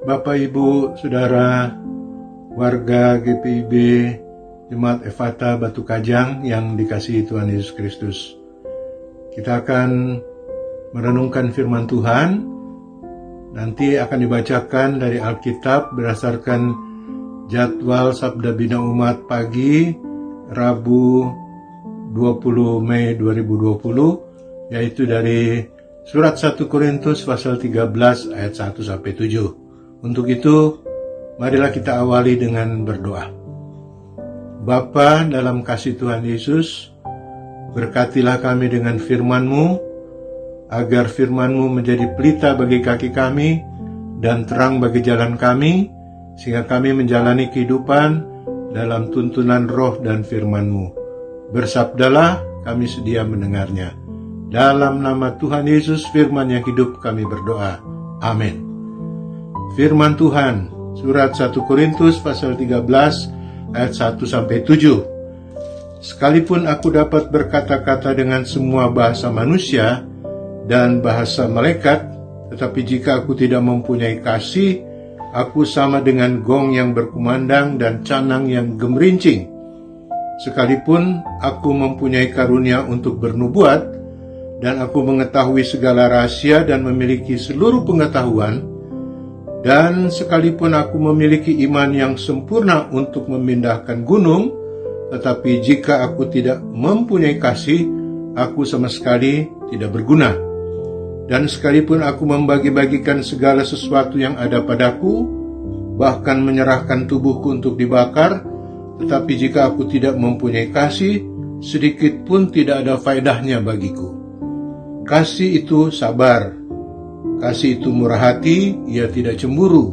Bapak, Ibu, Saudara, warga GPIB Jemaat Efata Batu Kajang yang dikasihi Tuhan Yesus Kristus. Kita akan merenungkan firman Tuhan. Nanti akan dibacakan dari Alkitab berdasarkan jadwal Sabda Bina Umat pagi Rabu 20 Mei 2020, yaitu dari surat 1 Korintus pasal 13 ayat 1 sampai 7. Untuk itu, marilah kita awali dengan berdoa. Bapa dalam kasih Tuhan Yesus, berkatilah kami dengan firman-Mu, agar firman-Mu menjadi pelita bagi kaki kami dan terang bagi jalan kami, sehingga kami menjalani kehidupan dalam tuntunan roh dan firman-Mu. Bersabdalah, kami sedia mendengarnya. Dalam nama Tuhan Yesus, firman yang hidup kami berdoa. Amin. Firman Tuhan, surat 1 Korintus pasal 13 ayat 1 sampai 7. Sekalipun aku dapat berkata-kata dengan semua bahasa manusia dan bahasa malaikat, tetapi jika aku tidak mempunyai kasih, aku sama dengan gong yang berkumandang dan canang yang gemerincing. Sekalipun aku mempunyai karunia untuk bernubuat, dan aku mengetahui segala rahasia dan memiliki seluruh pengetahuan, dan sekalipun aku memiliki iman yang sempurna untuk memindahkan gunung, tetapi jika aku tidak mempunyai kasih, aku sama sekali tidak berguna. Dan sekalipun aku membagi-bagikan segala sesuatu yang ada padaku, bahkan menyerahkan tubuhku untuk dibakar, tetapi jika aku tidak mempunyai kasih, sedikit pun tidak ada faedahnya bagiku. Kasih itu sabar, kasih itu murah hati, ia tidak cemburu,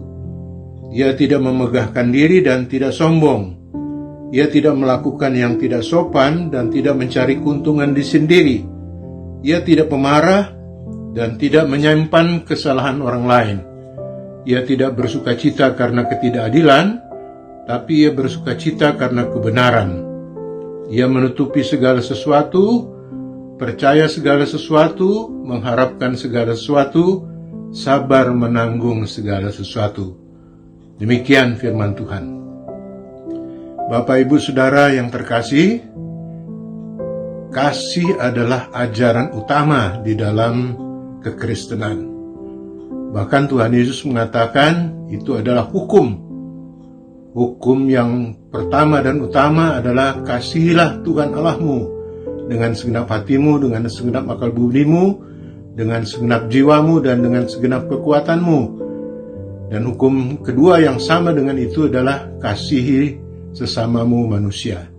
ia tidak memegahkan diri dan tidak sombong, ia tidak melakukan yang tidak sopan dan tidak mencari keuntungan di sendiri, ia tidak pemarah dan tidak menyimpan kesalahan orang lain. Ia tidak bersukacita karena ketidakadilan, tapi ia bersukacita karena kebenaran. Ia menutupi segala sesuatu, percaya segala sesuatu, mengharapkan segala sesuatu, sabar menanggung segala sesuatu. Demikian firman Tuhan. Bapak, Ibu, Saudara yang terkasih, kasih adalah ajaran utama di dalam kekristenan. Bahkan Tuhan Yesus mengatakan itu adalah hukum. Hukum yang pertama dan utama adalah kasihilah Tuhan Allahmu dengan segenap hatimu, dengan segenap akal budimu, dengan segenap jiwamu, dan dengan segenap kekuatanmu. Dan hukum kedua yang sama dengan itu adalah kasihi sesamamu manusia.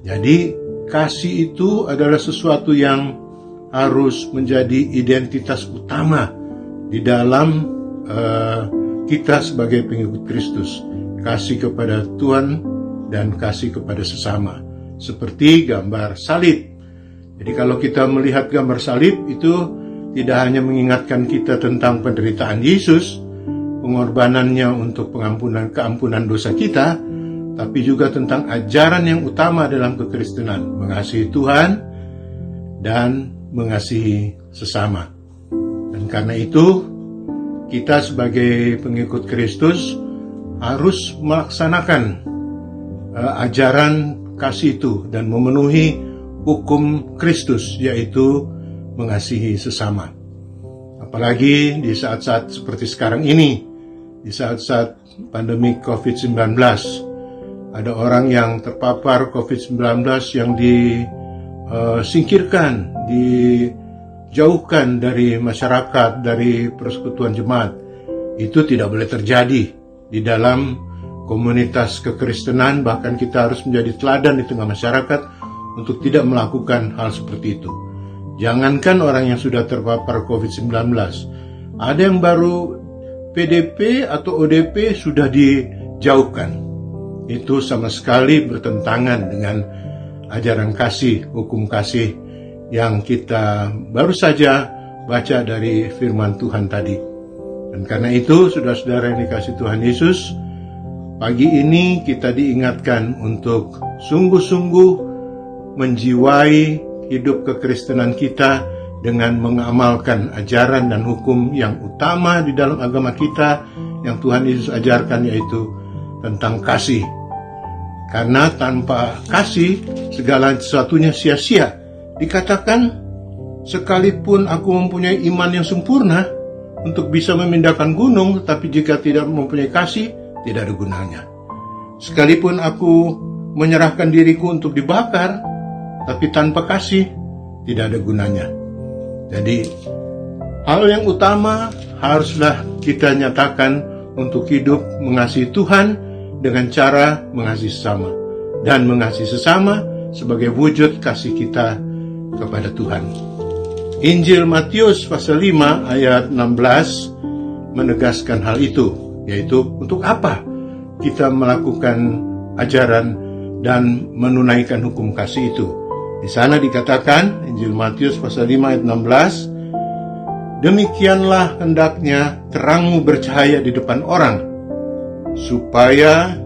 Jadi kasih itu adalah sesuatu yang harus menjadi identitas utama di dalam kita sebagai pengikut Kristus. Kasih kepada Tuhan dan kasih kepada sesama. Seperti gambar salib. Jadi kalau kita melihat gambar salib itu tidak hanya mengingatkan kita tentang penderitaan Yesus, pengorbanannya untuk keampunan dosa kita, tapi juga tentang ajaran yang utama dalam kekristenan, mengasihi Tuhan dan mengasihi sesama. Dan karena itu, kita sebagai pengikut Kristus harus melaksanakan ajaran kasih itu dan memenuhi hukum Kristus, yaitu mengasihi sesama. Apalagi di saat-saat seperti sekarang ini, di saat-saat pandemi COVID-19, ada orang yang terpapar COVID-19 yang disingkirkan, dijauhkan dari masyarakat, dari persekutuan jemaat. Itu tidak boleh terjadi di dalam komunitas kekristenan. Bahkan kita harus menjadi teladan di tengah masyarakat untuk tidak melakukan hal seperti itu. Jangankan orang yang sudah terpapar COVID-19, ada yang baru PDP atau ODP sudah dijauhkan. Itu sama sekali bertentangan dengan ajaran kasih, hukum kasih yang kita baru saja baca dari firman Tuhan tadi. Dan karena itu, saudara-saudara yang dikasihi Tuhan Yesus, pagi ini kita diingatkan untuk sungguh-sungguh menjiwai hidup kekristenan kita dengan mengamalkan ajaran dan hukum yang utama di dalam agama kita, yang Tuhan Yesus ajarkan, yaitu tentang kasih. Karena tanpa kasih segala sesuatunya sia-sia. Dikatakan, sekalipun aku mempunyai iman yang sempurna untuk bisa memindahkan gunung, tetapi jika tidak mempunyai kasih, tidak ada gunanya. Sekalipun aku menyerahkan diriku untuk dibakar, tapi tanpa kasih, tidak ada gunanya. Jadi, hal yang utama haruslah kita nyatakan untuk hidup mengasihi Tuhan dengan cara mengasihi sesama. Dan mengasihi sesama sebagai wujud kasih kita kepada Tuhan. Injil Matius pasal 5 ayat 16 menegaskan hal itu, yaitu untuk apa kita melakukan ajaran dan menunaikan hukum kasih itu. Di sana dikatakan, Injil Matius pasal 5 ayat 16, demikianlah hendaknya terangmu bercahaya di depan orang, supaya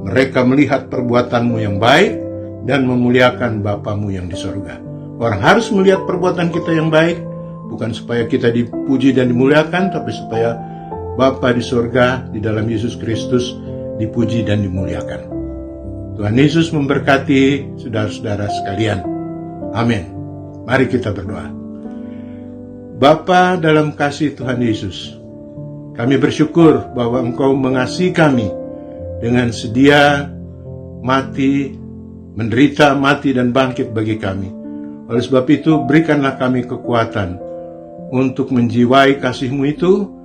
mereka melihat perbuatanmu yang baik dan memuliakan Bapamu yang di sorga. Orang harus melihat perbuatan kita yang baik, bukan supaya kita dipuji dan dimuliakan, tapi supaya Bapa di sorga di dalam Yesus Kristus dipuji dan dimuliakan. Tuhan Yesus memberkati saudara-saudara sekalian. Amin. Mari kita berdoa. Bapa dalam kasih Tuhan Yesus, kami bersyukur bahwa Engkau mengasihi kami dengan sedia mati, menderita, mati, dan bangkit bagi kami. Oleh sebab itu, berikanlah kami kekuatan untuk menjiwai kasih-Mu itu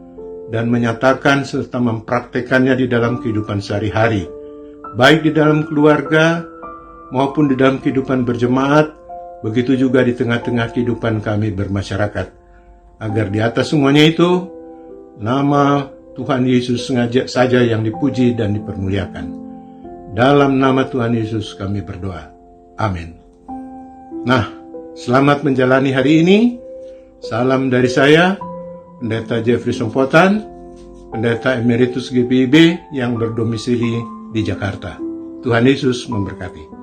dan menyatakan serta mempraktekannya di dalam kehidupan sehari-hari, baik di dalam keluarga maupun di dalam kehidupan berjemaat, begitu juga di tengah-tengah kehidupan kami bermasyarakat. Agar di atas semuanya itu, nama Tuhan Yesus sengaja saja yang dipuji dan dipermuliakan. Dalam nama Tuhan Yesus kami berdoa. Amin. Nah, selamat menjalani hari ini. Salam dari saya, Pendeta Jeffrey Sompotan, Pendeta Emeritus GPIB yang berdomisili di Jakarta. Tuhan Yesus memberkati.